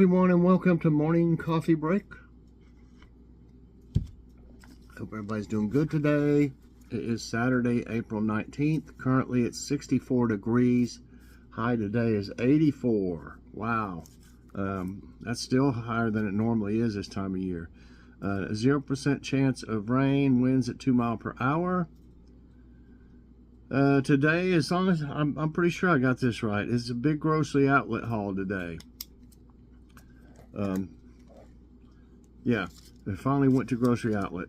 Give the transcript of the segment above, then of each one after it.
everyone, and welcome to Morning Coffee Break. Hope everybody's doing good today. It is Saturday, April 19th. Currently it's 64 degrees. High today is 84. Wow. That's still higher than it normally is this time of year. 0% chance of rain, winds at 2 miles per hour. Today, as long as I'm pretty sure I got this right, it's a big grocery outlet haul today. Yeah, they finally went to grocery outlet.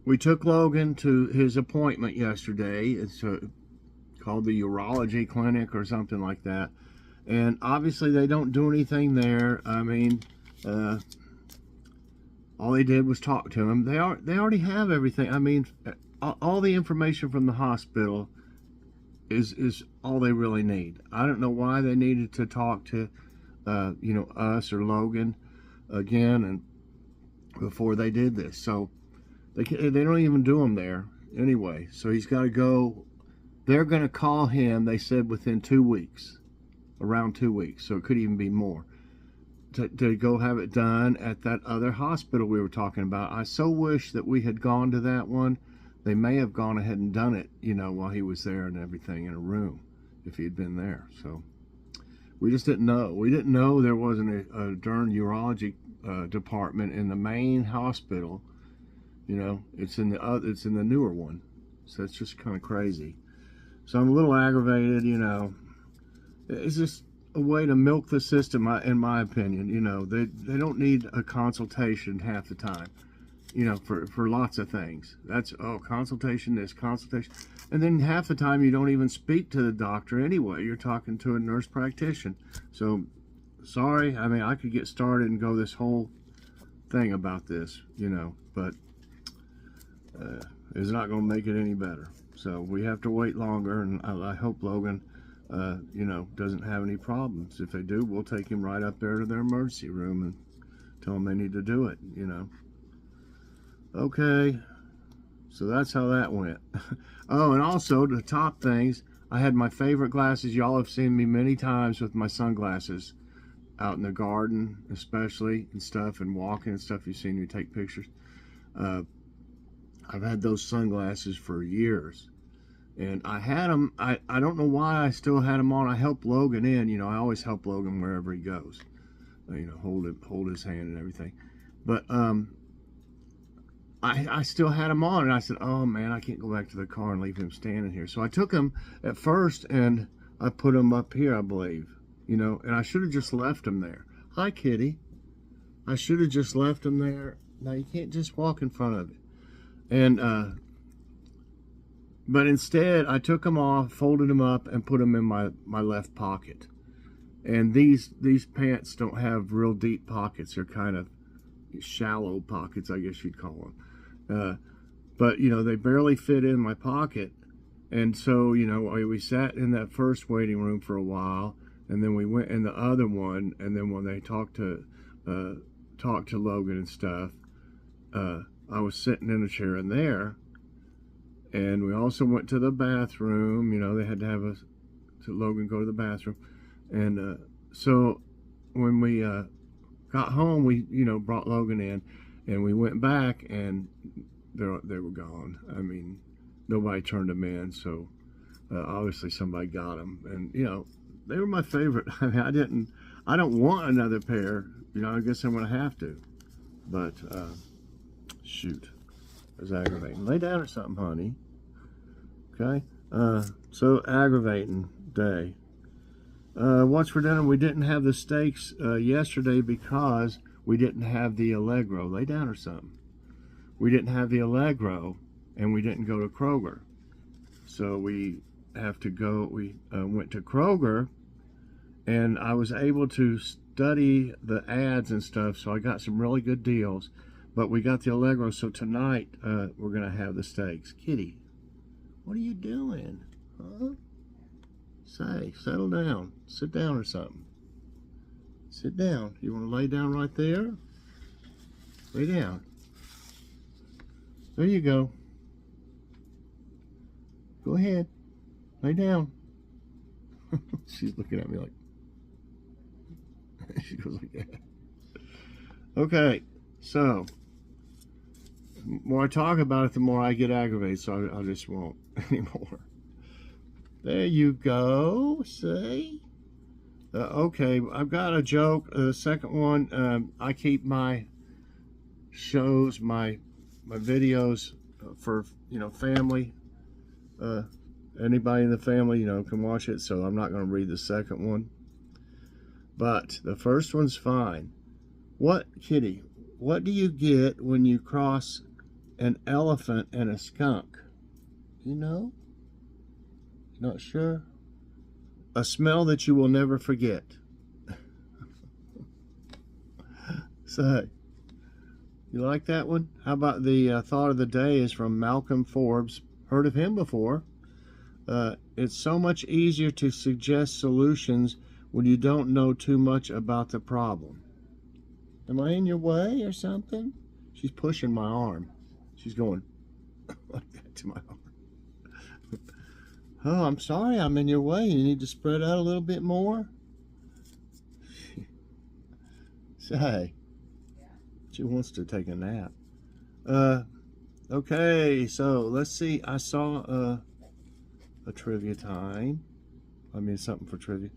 We took Logan to his appointment yesterday. It's called the urology clinic or something like that. And obviously they don't do anything there. I mean, all they did was talk to him. They already have everything. I mean, all the information from the hospital is all they really need. I don't know why they needed to talk to us or Logan again and before they did this. So they don't even do them there anyway. So he's got to go. They're going to call him, they said, within 2 weeks, around 2 weeks. So it could even be more, to go have it done at that other hospital we were talking about. I so wish that we had gone to that one. They may have gone ahead and done it, while he was there and everything in a room, if he had been there. So we just didn't know. We didn't know there wasn't a darn urology department in the main hospital. It's in the newer one. So it's just kind of crazy. So I'm a little aggravated. It's just a way to milk the system, in my opinion. They don't need a consultation half the time. For lots of things. That's, consultation, this, consultation. And then half the time you don't even speak to the doctor anyway. You're talking to a nurse practitioner. So, sorry. I mean, I could get started and go this whole thing about this, but it's not going to make it any better. So, we have to wait longer, and I hope Logan, doesn't have any problems. If they do, we'll take him right up there to their emergency room and tell them they need to do it, Okay, so that's how that went. Oh, and also, to top things, I had my favorite glasses. Y'all have seen me many times with my sunglasses out in the garden, especially, and stuff, and walking and stuff. You've seen me take pictures. I've had those sunglasses for years. And I had them, I don't know why I still had them on. I help Logan in, I always help Logan wherever he goes. Hold his hand and everything. But, I still had him on, and I said, oh man, I can't go back to the car and leave him standing here. So I took him at first and I put him up here, I believe, and I should have just left him there. Hi, kitty. I should have just left him there. Now you can't just walk in front of it. And, but instead I took him off, folded him up, and put him in my left pocket. And these pants don't have real deep pockets. They're kind of shallow pockets, I guess you'd call them. But they barely fit in my pocket. And so we sat in that first waiting room for a while, and then we went in the other one. And then when they talked to Logan and stuff, I was sitting in a chair in there. And we also went to the bathroom. They had to have Logan go to the bathroom. And so when we got home, we brought Logan in, and we went back, and they were gone. I mean, nobody turned them in, so obviously somebody got them. And they were my favorite. I mean, I don't want another pair. I guess I'm gonna have to. But shoot, it was aggravating. Lay down or something, honey. Okay. So aggravating day. What's for dinner? We didn't have the steaks yesterday because we didn't have the Allegro. Lay down or something. We didn't have the Allegro, and we didn't go to Kroger. So we have to go. We went to Kroger, and I was able to study the ads and stuff, so I got some really good deals. But we got the Allegro, so tonight we're going to have the steaks. Kitty, what are you doing? Huh? Say, settle down. Sit down or something. Sit down. You want to lay down right there? Lay down. There you go. Go ahead. Lay down. She's looking at me like, She goes like that. Okay, so the more I talk about it, the more I get aggravated, so I just won't anymore. There you go. See? Okay, I've got a joke. The second one, I keep my shows, my videos for, you know, family. Anybody in the family, you know, can watch it, so I'm not going to read the second one. But the first one's fine. Kitty, what do you get when you cross an elephant and a skunk? You know? Not sure? A smell that you will never forget. So, you like that one? How about the thought of the day is from Malcolm Forbes. Heard of him before. It's so much easier to suggest solutions when you don't know too much about the problem. Am I in your way or something? She's pushing my arm. She's going like that to my arm. Oh, I'm sorry, I'm in your way. You need to spread out a little bit more. Say, she wants to take a nap. Okay, so let's see. I saw a trivia time. I mean, something for trivia.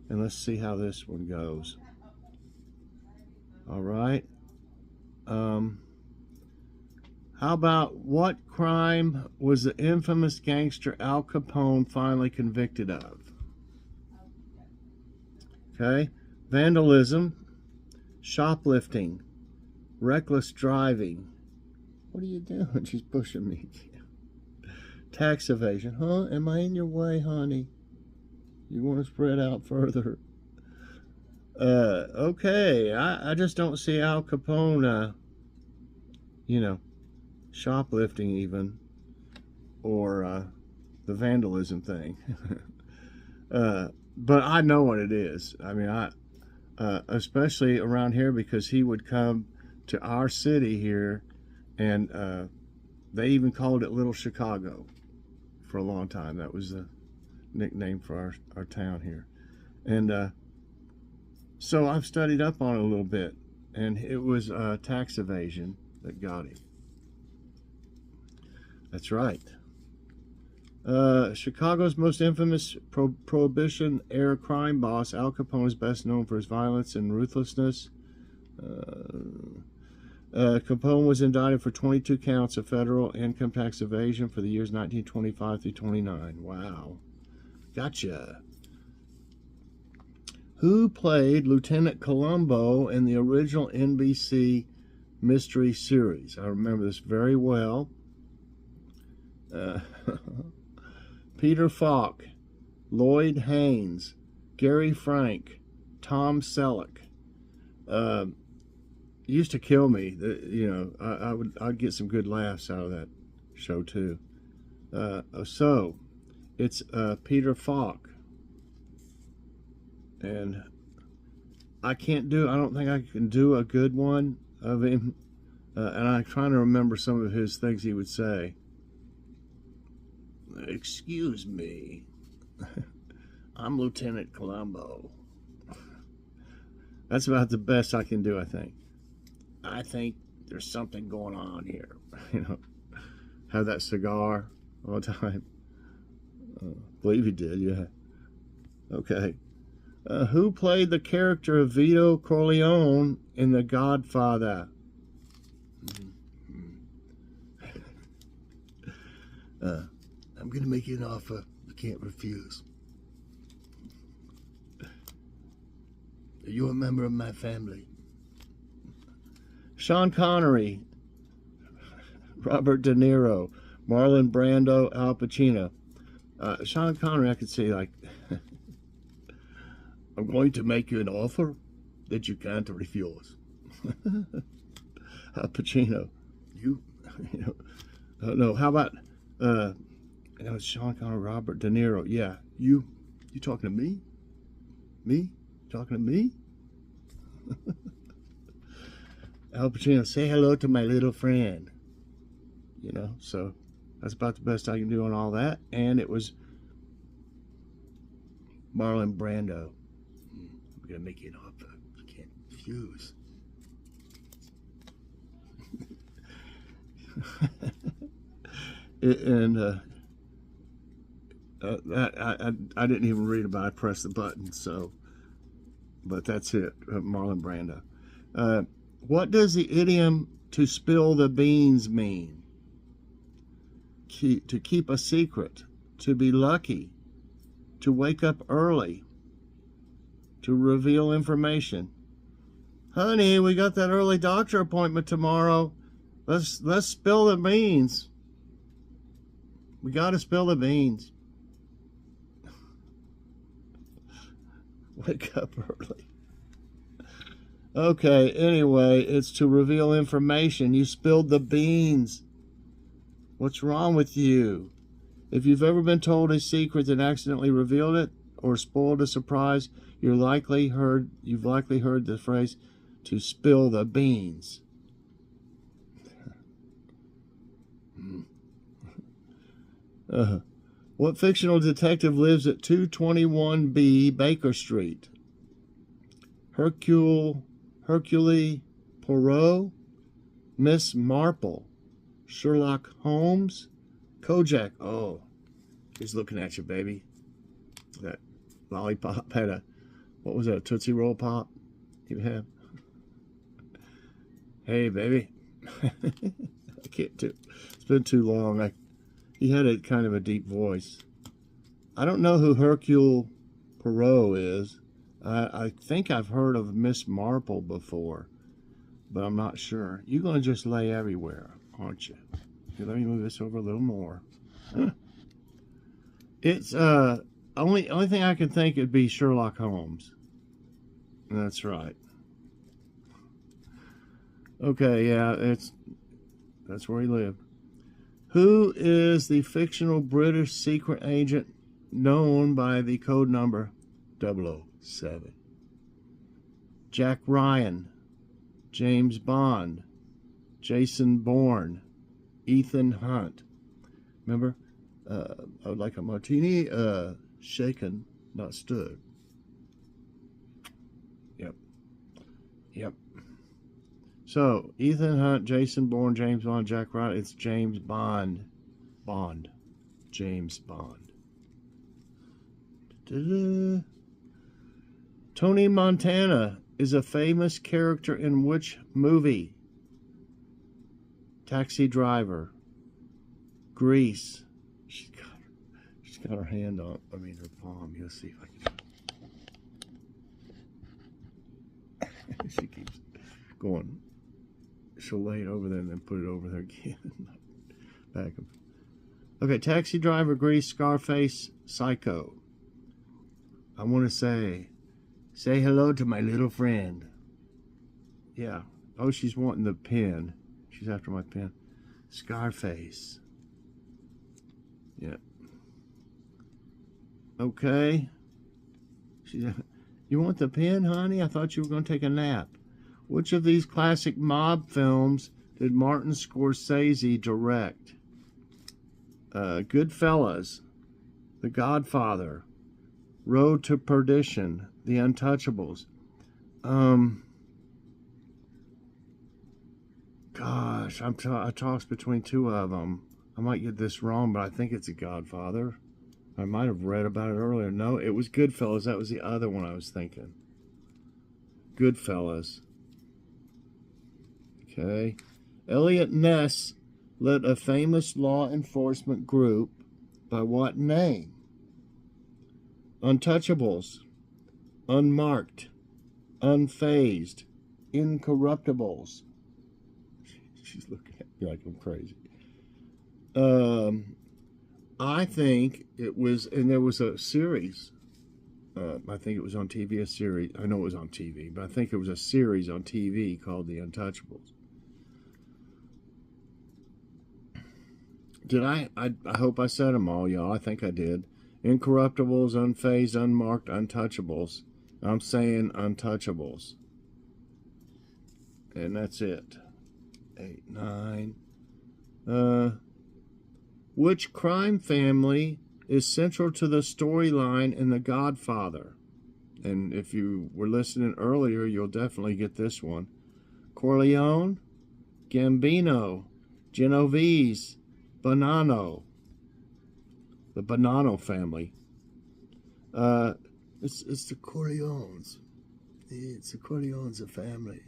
And let's see how this one goes. All right. How about what crime was the infamous gangster Al Capone finally convicted of? Okay. Vandalism, shoplifting, reckless driving. What are you doing? She's pushing me. Tax evasion. Huh? Am I in your way, honey? You want to spread out further? Okay. I just don't see Al Capone, you know, shoplifting even, or the vandalism thing. But I know what it is. I mean, especially around here, because he would come to our city here, and they even called it Little Chicago for a long time. That was the nickname for our town here. And so I've studied up on it a little bit, and it was tax evasion that got him. That's right. Chicago's most infamous Prohibition-era crime boss, Al Capone, is best known for his violence and ruthlessness. Capone was indicted for 22 counts of federal income tax evasion for the years 1925 through 29. Wow. Gotcha. Who played Lieutenant Columbo in the original NBC mystery series? I remember this very well. Peter Falk, Lloyd Haynes, Gary Frank, Tom Selleck. Used to kill me. You know, I'd get some good laughs out of that show too. So it's Peter Falk, and I don't think I can do a good one of him. And I'm trying to remember some of his things he would say. Excuse me, I'm Lieutenant Columbo. That's about the best I can do, I think. I think there's something going on here. You know, have that cigar all the time. Believe he did, yeah. Okay. Who played the character of Vito Corleone in The Godfather? I'm going to make you an offer you can't refuse. Are you a member of my family? Sean Connery, Robert De Niro, Marlon Brando, Al Pacino. Sean Connery, I could say, like, I'm going to make you an offer that you can't refuse. Al Pacino, you know, no, how about, that was Sean Connery, Robert De Niro. Yeah, you talking to me? Me? Talking to me? Al Pacino, say hello to my little friend. You know, so that's about the best I can do on all that. And it was Marlon Brando. gonna make it up. I can't fuse. And I didn't even read about it. I pressed the button, so, but that's it. Marlon Brando. What does the idiom "to spill the beans" mean? To keep a secret, to be lucky, to wake up early, to reveal information. Honey, we got that early doctor appointment tomorrow. Let's spill the beans. We got to spill the beans. Wake up early. Okay, anyway, it's to reveal information. You spilled the beans. What's wrong with you? If you've ever been told a secret and accidentally revealed it or spoiled a surprise, you've likely heard the phrase "to spill the beans." What fictional detective lives at 221B Baker Street? Hercule Poirot, Miss Marple, Sherlock Holmes, Kojak. Oh, he's looking at you, baby. That lollipop had a, what was that, a Tootsie Roll Pop you have? Hey, baby. I can't do. It's been too long. He had a kind of a deep voice. I don't know who Hercule Poirot is. I think I've heard of Miss Marple before, but I'm not sure. You're going to just lay everywhere, aren't you? Here, let me move this over a little more. It's only thing I can think would be Sherlock Holmes. That's right. Okay, yeah, that's where he lived. Who is the fictional British secret agent known by the code number 007? Jack Ryan, James Bond, Jason Bourne, Ethan Hunt. Remember, I would like a martini, shaken, not stirred. Yep. So, Ethan Hunt, Jason Bourne, James Bond, Jack Ryan. It's James Bond. James Bond. Da-da. Tony Montana is a famous character in which movie? Taxi Driver. Grease. She's got her hand on, her palm. You'll see if I can. She keeps going. She'll lay it over there and then put it over there again. Back up. Okay, Taxi Driver, Grease, Scarface, Psycho. I want to say hello to my little friend. Yeah. Oh, she's wanting the pen. She's after my pen. Scarface. Yep. Okay. You want the pen, honey? I thought you were going to take a nap. Which of these classic mob films did Martin Scorsese direct? Goodfellas, The Godfather, Road to Perdition, The Untouchables. Gosh, I tossed between two of them. I might get this wrong, but I think it's The Godfather. I might have read about it earlier. No, it was Goodfellas. That was the other one I was thinking. Goodfellas. Okay. Elliot Ness led a famous law enforcement group by what name? Untouchables, Unmarked, Unfazed, Incorruptibles. She's looking at me like I'm crazy. I think it was, and there was a series. I think it was on TV, a series. I know it was on TV, but I think it was a series on TV called The Untouchables. Did I hope I said them all, y'all. I think I did. Incorruptibles, Unfazed, Unmarked, Untouchables. I'm saying Untouchables. And that's it. 8, 9. Which crime family is central to the storyline in The Godfather? And if you were listening earlier, you'll definitely get this one. Corleone, Gambino, Genovese, Bonanno. The Bonanno family. It's the Corleones. It's the Corleones, a family.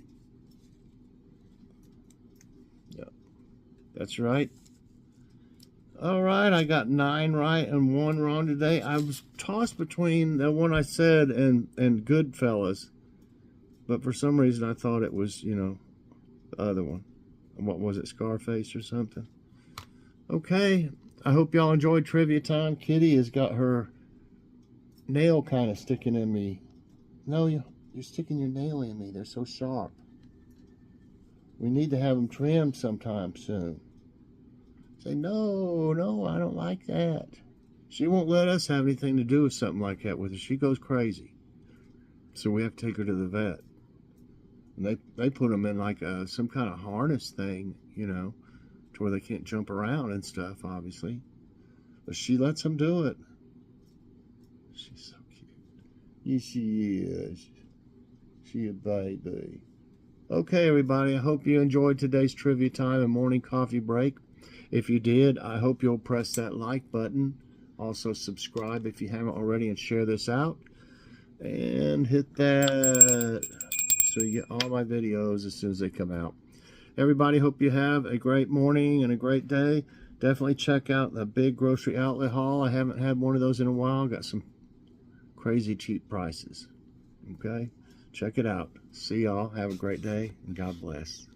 Yeah, that's right. All right, I got 9 right and 1 wrong today. I was tossed between the one I said and Goodfellas, but for some reason I thought it was, you know, the other one. What was it, Scarface or something? Okay, I hope y'all enjoyed trivia time. Kitty has got her nail kind of sticking in me. No, you're sticking your nail in me. They're so sharp. We need to have them trimmed sometime soon. Say, no, I don't like that. She won't let us have anything to do with something like that with her. She goes crazy. So we have to take her to the vet. And they put them in like some kind of harness thing, you know, to where they can't jump around and stuff, obviously. But she lets them do it. She's so cute. Yes, she is. She a baby. Okay, everybody, I hope you enjoyed today's trivia time and morning coffee break. If you did, I hope you'll press that like button. Also subscribe if you haven't already and share this out. And hit that so you get all my videos as soon as they come out. Everybody, hope you have a great morning and a great day. Definitely check out the big grocery outlet haul. I haven't had one of those in a while. Got some crazy cheap prices. Okay? Check it out. See y'all. Have a great day and God bless.